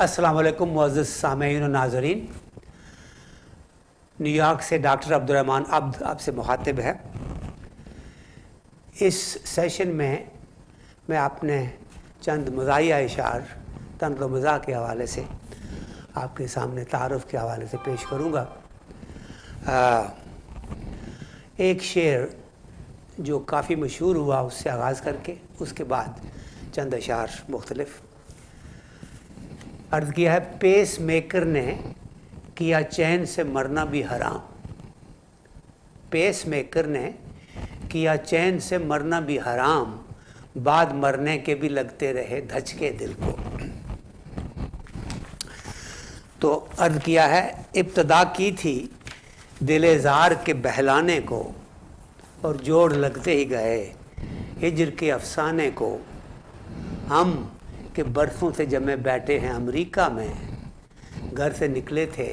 अस्सलाम वालेकुम मुअज़्ज़िज़ सामीईन व नाज़रीन। न्यूयॉर्क से डॉक्टर अब्दुर्रहमान अब्द आपसे मुखातिब है। इस सेशन में मैं अपने चंद मज़ाहिया इशार तंज़ व मज़ाह के हवाले से आपके सामने तारुफ़ के हवाले से पेश करूँगा। एक शेर जो काफ़ी मशहूर हुआ उससे आगाज़ करके उसके बाद चंद अशार मुख्तलिफ़ अर्ज़ किया है। पेस मेकर ने किया चैन से मरना भी हराम। पेस मेकर ने किया चैन से मरना भी हराम, बाद मरने के भी लगते रहे धचके दिल को। तो अर्ज़ किया है, इब्तदा की थी दिले ज़ार के बहलाने को, और जोड़ लगते ही गए हिज्र के अफसाने को। हम के बरसों से जमे बैठे हैं अमेरिका में, घर से निकले थे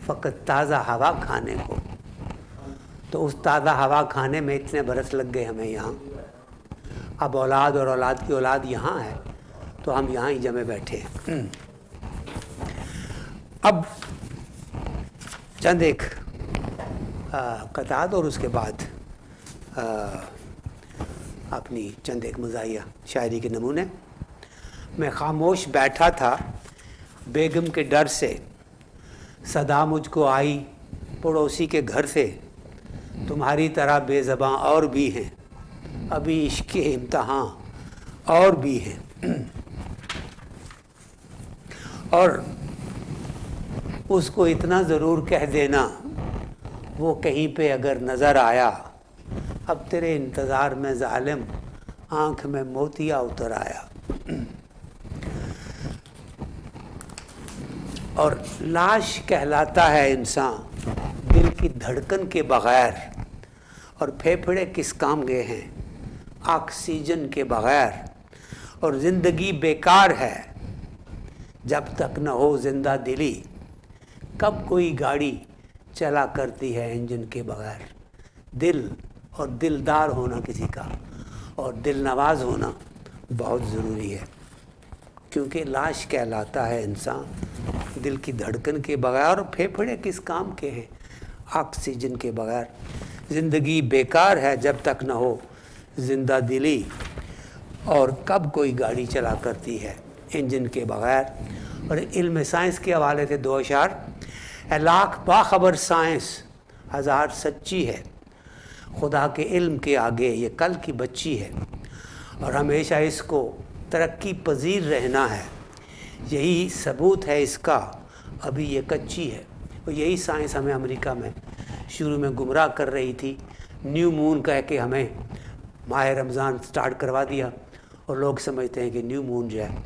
फ़कत ताज़ा हवा खाने को। तो उस ताज़ा हवा खाने में इतने बरस लग गए हमें यहाँ। अब औलाद और औलाद की औलाद यहाँ है, तो हम यहाँ ही जमे बैठे हैं। अब चंद एक कतात और उसके बाद अपनी चंद एक मज़ाहिया शायरी के नमूने। मैं खामोश बैठा था बेगम के डर से, सदा मुझको आई पड़ोसी के घर से। तुम्हारी तरह बेज़बां और भी हैं, अभी इश्क़ के इम्तहान और भी हैं। और उसको इतना ज़रूर कह देना, वो कहीं पे अगर नज़र आया, अब तेरे इंतज़ार में ज़ालिम आँख में मोतिया उतर आया। और लाश कहलाता है इंसान दिल की धड़कन के बग़ैर, और फेफड़े किस काम गए हैं ऑक्सीजन के बग़ैर। और ज़िंदगी बेकार है जब तक न हो जिंदा दिली, कब कोई गाड़ी चला करती है इंजन के बग़ैर। दिल और दिलदार होना किसी का और दिल नवाज होना बहुत ज़रूरी है, क्योंकि लाश कहलाता है इंसान दिल की धड़कन के बगैर, और फेफड़े किस काम के हैं ऑक्सीजन के बगैर। ज़िंदगी बेकार है जब तक न हो जिंदा दिली, और कब कोई गाड़ी चला करती है इंजन के बगैर। और इल्म साइंस के हवाले से दो अशार। लाख बाखबर साइंस हज़ार सच्ची है, खुदा के इल्म के आगे ये कल की बच्ची है। और हमेशा इसको तरक्की पजीर रहना है, यही सबूत है इसका अभी ये कच्ची है। और यही साइंस हमें अमेरिका में शुरू में गुमराह कर रही थी। न्यू मून कह के हमें माह रमज़ान स्टार्ट करवा दिया, और लोग समझते हैं कि न्यू मून जो है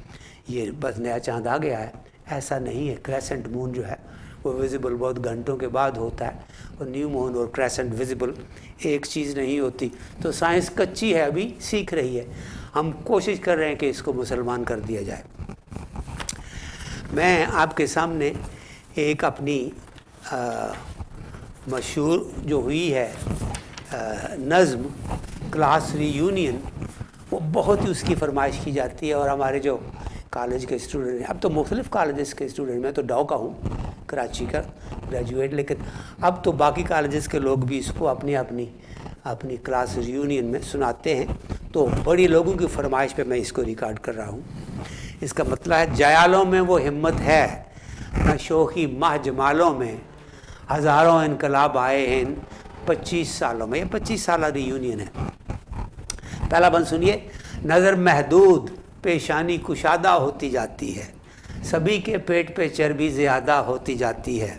ये बस नया चाँद आ गया है। ऐसा नहीं है। क्रेसेंट मून जो है वो विजिबल बहुत घंटों के बाद होता है, और न्यू मून और क्रेसेंट विजिबल एक चीज़ नहीं होती। तो साइंस कच्ची है, अभी सीख रही है। हम कोशिश कर रहे हैं कि इसको मुसलमान कर दिया जाए। मैं आपके सामने एक अपनी मशहूर जो हुई है नज़्म क्लास रीयूनियन, वो बहुत ही उसकी फरमाइश की जाती है। और हमारे जो कॉलेज के स्टूडेंट हैं, अब तो मुख्तलिफ़ कॉलेजेस के स्टूडेंट, मैं तो डाउ का हूँ, कराची का ग्रेजुएट, लेकिन अब तो बाकी कॉलेजेस के लोग भी इसको अपनी अपनी अपनी क्लास रीयूनियन में सुनाते हैं। तो बड़ी लोगों की फरमाइश पे मैं इसको रिकॉर्ड कर रहा हूँ। इसका मतलब है, जयालों में वो हिम्मत है न शोखी माह जमालों में, हज़ारों इनकलाब आए हैं इन 25 सालों में। ये 25 साल रीयूनियन है। पहला बंद सुनिए। नज़र महदूद पेशानी कुशादा होती जाती है, सभी के पेट पे चर्बी ज़्यादा होती जाती है।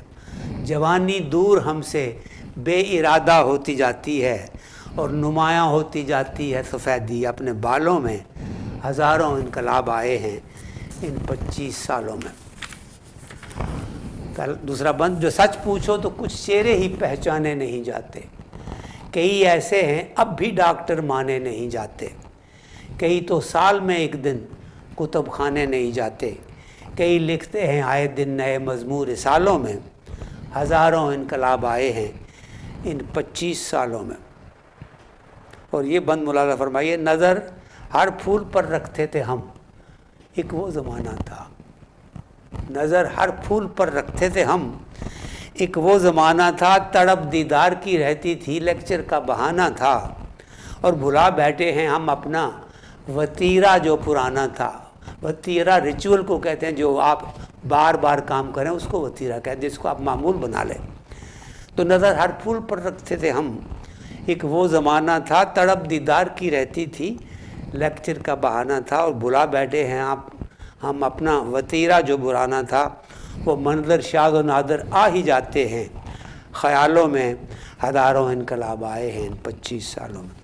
जवानी दूर हमसे बेइरादा होती जाती है, और नुमायाँ होती जाती है सफ़ेदी अपने बालों में। हज़ारों इनकलाब आए हैं इन 25 सालों में। दूसरा बंद। जो सच पूछो तो कुछ चेहरे ही पहचाने नहीं जाते, कई ऐसे हैं अब भी डॉक्टर माने नहीं जाते। कई तो साल में एक दिन कुतुब खाने नहीं जाते, कई लिखते हैं आए दिन नए मज़मूर रिसालों में। हज़ारों इनकलाब आए हैं इन 25 सालों में। और ये बंद मुलाज़ा फरमाइए। नज़र हर फूल पर रखते थे हम, एक वो ज़माना था नज़र हर फूल पर रखते थे हम। एक वो ज़माना था तड़प दीदार की रहती थी, लेक्चर का बहाना था। और भुला बैठे हैं हम अपना वतीरा जो पुराना था। वतीरा रिचुअल को कहते हैं, जो आप बार बार काम करें उसको वतीरा कहते हैं, जिसको आप मामूल बना लें। तो नज़र हर फूल पर रखते थे हम। एक वो ज़माना था तड़प दीदार की रहती थी, लेक्चर का बहाना था। और भुला बैठे हैं आप हम अपना वतीरा जो पुराना था। वो मंजर शाद और नादर आ ही जाते हैं ख़यालों में। हज़ारों इनकलाब आए हैं इन 25 सालों में।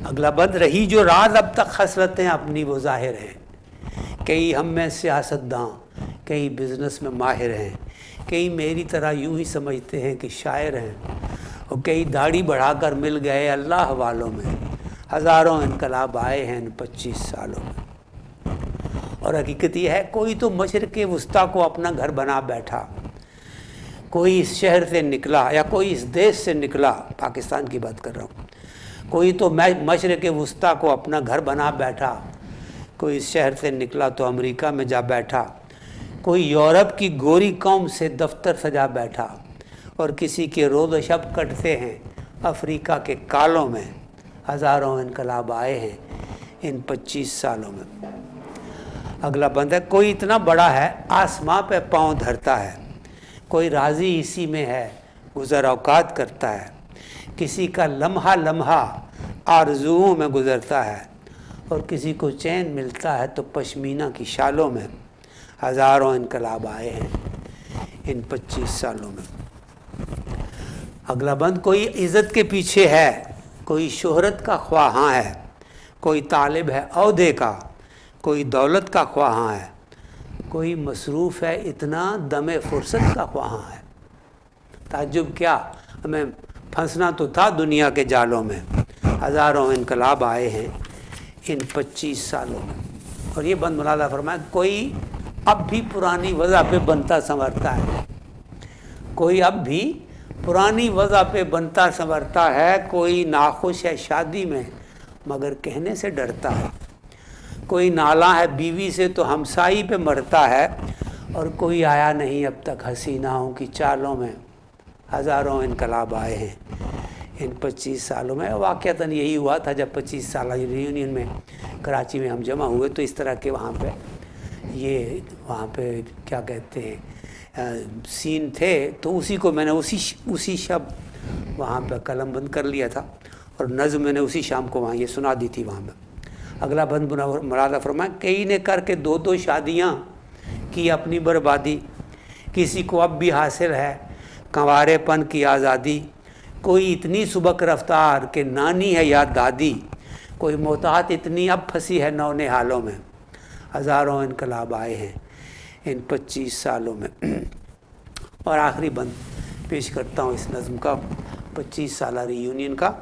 अगला बंद रही जो राज अब तक खसलतें अपनी वो ज़ाहिर हैं। कई हम में सियासतदां, कई बिज़नेस में माहिर हैं, कई मेरी तरह यूं ही समझते हैं कि शायर हैं, और कई दाढ़ी बढ़ाकर मिल गए अल्लाह वालों में। हज़ारों इनकलाब आए हैं इन 25 सालों में। और हकीकत यह है, कोई तो मशरिक़ वुस्ता को अपना घर बना बैठा, कोई इस शहर से निकला या कोई इस देश से निकला, पाकिस्तान की बात कर रहा हूँ, कोई तो मशरिक़ वुस्ता को अपना घर बना बैठा, कोई इस शहर से निकला तो अमेरिका में जा बैठा, कोई यूरोप की गोरी कौम से दफ्तर सजा बैठा, और किसी के रोज़ शब कटते हैं अफ्रीका के कालों में। हज़ारों इनकलाब आए हैं इन 25 सालों में। अगला बंद है, कोई इतना बड़ा है आसमां पे पाँव धरता है, कोई राज़ी इसी में है गुज़र औकात करता है, किसी का लम्हा लम्हा आरज़ुओं में गुज़रता है, और किसी को चैन मिलता है तो पश्मीना की शालों में। हज़ारों इनकलाब आए हैं इन 25 सालों में। अगला बंद, कोई इज़्ज़त के पीछे है, कोई शोहरत का ख्वाहां है, कोई तालिब है औहदे का, कोई दौलत का ख्वाहां है, कोई मसरूफ़ है इतना दमे फुर्सत का ख्वाहां है। ताज्जुब क्या, हमें फंसना तो था दुनिया के जालों में। हज़ारों इनकलाब आए हैं इन 25 सालों में। और ये बंद मुलादा फरमाया, कोई अब भी पुरानी वज़ह पे बनता संवरता है, कोई अब भी पुरानी वज़ह पे बनता संवरता है, कोई नाखुश है शादी में मगर कहने से डरता है, कोई नाला है बीवी से तो हमसाई पे मरता है, और कोई आया नहीं अब तक हसीनाओं की चालों में। हज़ारों इनकलाब आए हैं इन 25 सालों में। वाक़तन यही हुआ था जब 25 साल रियूनियन में कराची में हम जमा हुए, तो इस तरह के वहाँ पे क्या कहते हैं सीन थे, तो उसी को मैंने उसी शब्द वहाँ पे कलम बंद कर लिया था, और नज़्म मैंने उसी शाम को वहाँ ये सुना दी थी वहाँ पे। अगला बंद मुरादा फरमाया, कई ने करके 2-2 शादियाँ की अपनी बर्बादी, किसी को अब भी हासिल है कंवारेपन की आज़ादी, कोई इतनी सुबक रफ्तार के नानी है या दादी, कोई मोहतात इतनी अब फंसी है नौने हालों में। हज़ारों इनकलाब आए हैं इन 25 सालों में। और आखिरी बंद पेश करता हूँ इस नज़्म का, 25 साल रियूनियन का।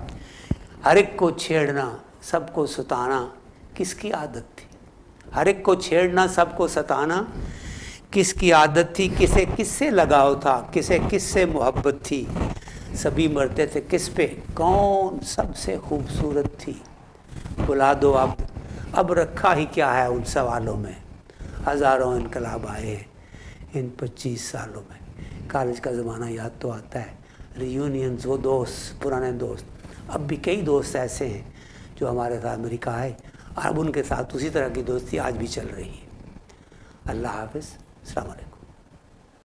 हर एक को छेड़ना सबको सताना किसकी आदत थी, हर एक को छेड़ना सबको सताना किसकी आदत थी, किसे किससे लगाव था, किसे किससे मोहब्बत थी, सभी मरते थे किस पे, कौन सबसे खूबसूरत थी, बुला दो अब रखा ही क्या है उन सवालों में। हज़ारों इनकलाब आए हैं इन 25 सालों में। कॉलेज का ज़माना याद तो आता है, रियूनियंस, वो दोस्त, पुराने दोस्त। अब भी कई दोस्त ऐसे हैं जो हमारे साथ अमेरिका आए, अब उनके साथ उसी तरह की दोस्ती आज भी चल रही है। अल्लाह हाफ़िज़, अस्सलाम वालेकुम।